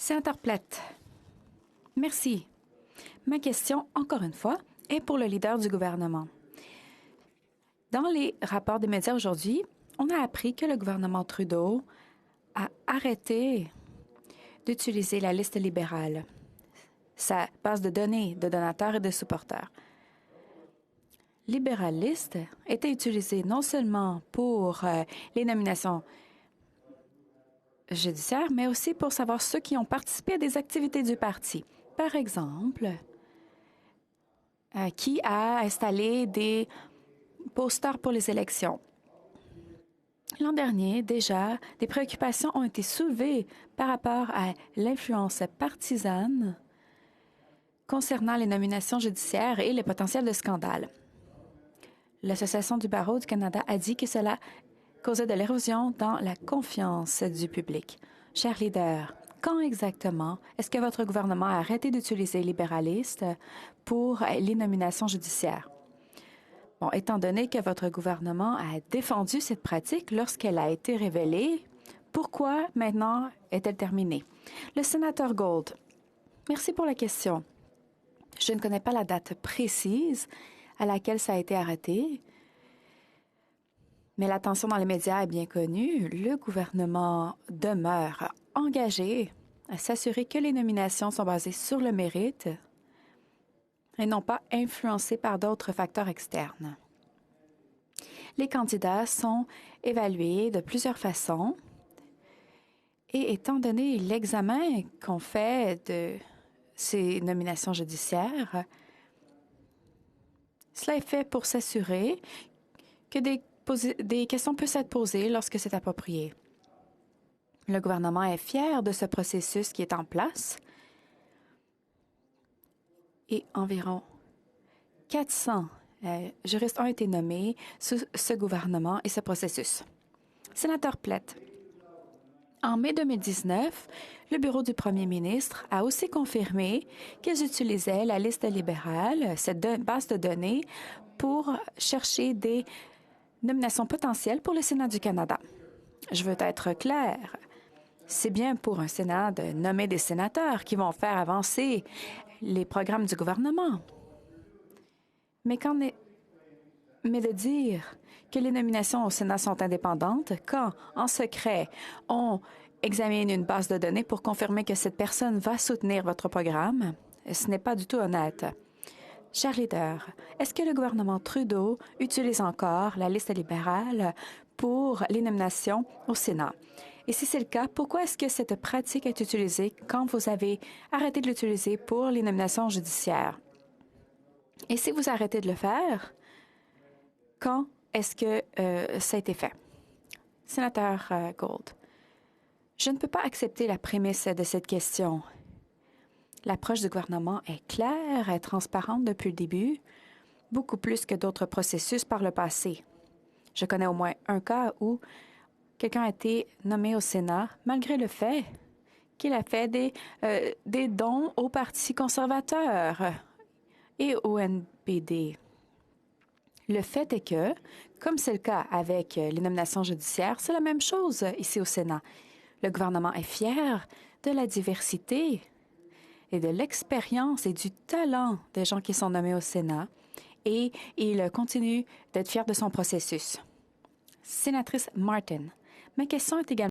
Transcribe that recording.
Sénateur Platt, merci. Ma question, encore une fois, est pour le leader du gouvernement. Dans les rapports des médias aujourd'hui, on a appris que le gouvernement Trudeau a arrêté d'utiliser la liste libérale, sa base de données de donateurs et de supporters. Libéraliste était utilisée non seulement pour les nominations judiciaires, mais aussi pour savoir ceux qui ont participé à des activités du parti. Par exemple, qui a installé des posters pour les élections. L'an dernier, déjà, des préoccupations ont été soulevées par rapport à l'influence partisane concernant les nominations judiciaires et le potentiel de scandale. L'Association du barreau du Canada a dit que cela causait de l'érosion dans la confiance du public. Cher leader, quand exactement est-ce que votre gouvernement a arrêté d'utiliser libéraliste pour les nominations judiciaires? Bon, étant donné que votre gouvernement a défendu cette pratique lorsqu'elle a été révélée, pourquoi maintenant est-elle terminée? Le sénateur Gold, merci pour la question. Je ne connais pas la date précise à laquelle ça a été arrêté, mais l'attention dans les médias est bien connue. Le gouvernement demeure engagé à s'assurer que les nominations sont basées sur le mérite et non pas influencées par d'autres facteurs externes. Les candidats sont évalués de plusieurs façons et étant donné l'examen qu'on fait de ces nominations judiciaires, cela est fait pour s'assurer que des questions peuvent être posées lorsque c'est approprié. Le gouvernement est fier de ce processus qui est en place et environ 400 juristes ont été nommés sous ce gouvernement et ce processus. Sénateur Platt, en mai 2019, le bureau du premier ministre a aussi confirmé qu'ils utilisaient la liste libérale, cette base de données, pour chercher des nominations potentielles pour le Sénat du Canada. Je veux être claire. C'est bien pour un Sénat de nommer des sénateurs qui vont faire avancer les programmes du gouvernement. Mais de dire que les nominations au Sénat sont indépendantes quand, en secret, on examine une base de données pour confirmer que cette personne va soutenir votre programme, ce n'est pas du tout honnête. Cher leader, est-ce que le gouvernement Trudeau utilise encore la liste libérale pour les nominations au Sénat? Et si c'est le cas, pourquoi est-ce que cette pratique est utilisée quand vous avez arrêté de l'utiliser pour les nominations judiciaires? Et si vous arrêtez de le faire, quand est-ce que ça a été fait? Sénateur Gold, je ne peux pas accepter la prémisse de cette question. L'approche du gouvernement est claire et transparente depuis le début, beaucoup plus que d'autres processus par le passé. Je connais au moins un cas où quelqu'un a été nommé au Sénat malgré le fait qu'il a fait des dons au Parti conservateur et au NPD. Le fait est que, comme c'est le cas avec les nominations judiciaires, c'est la même chose ici au Sénat. Le gouvernement est fier de la diversité et de l'expérience et du talent des gens qui sont nommés au Sénat et il continue d'être fier de son processus. Sénatrice Martin, ma question est également